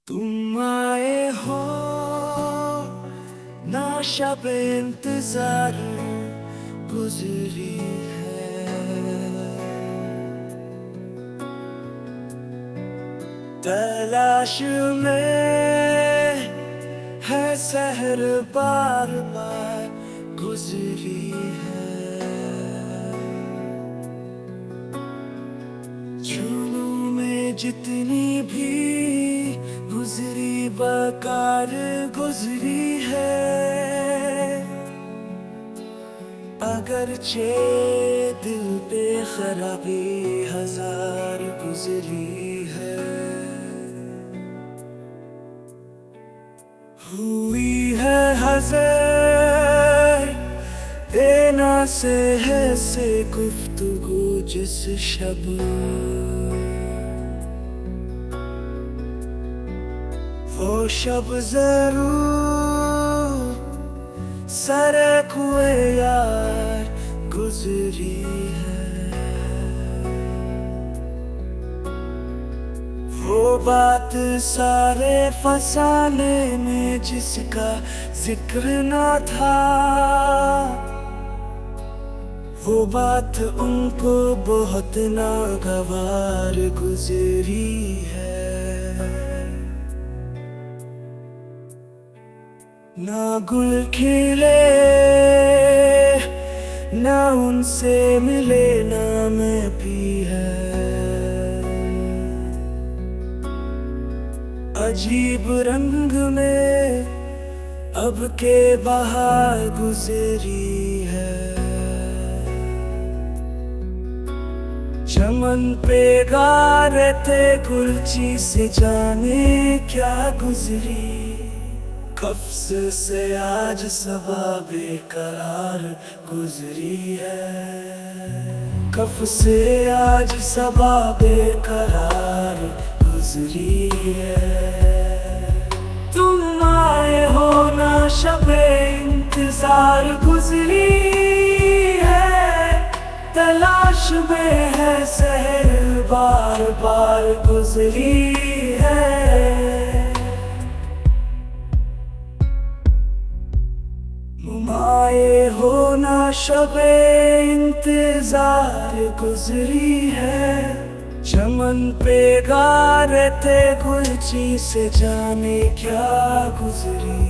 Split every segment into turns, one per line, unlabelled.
तुम आए हो ना शब इंतजार गुजरी है, तलाश में है सहर बार बार गुजरी है। जुनून में जितनी भी गुजरी बकार गुजरी है, अगरचे दिल पे खराबी हजार गुजरी है। हुई है हज़र देना से है से गुफ्तगू जिस शब, वो शब जरूर सरे कुए यार गुजरी है। वो बात सारे फसाने में जिसका जिक्र ना था, वो बात उनको बहुत नागवार गुजरी है। ना गुल खिले ना उनसे मिले ना मैं भी है, अजीब रंग में अब के बहार गुजरी है। चमन पे गा रहे थे गुलची से जाने क्या गुजरी, कफ्स से आज सबा बेकरार गुजरी है। कफ से आज सबा बेकरार गुजरी है। तुम आए हो ना शबे इंतजार गुजरी है, तलाश में है सहर बार बार गुजरी है। आए हो ना शबे इंतजार गुजरी है, चमन पे गा रहे थे गुलची से जाने क्या गुजरी।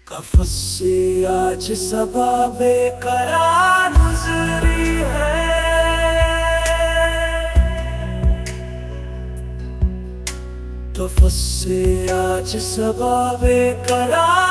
कफ़स से आज सबा बेकरार गुजरी है, कफ़स से आज सबा बेकरार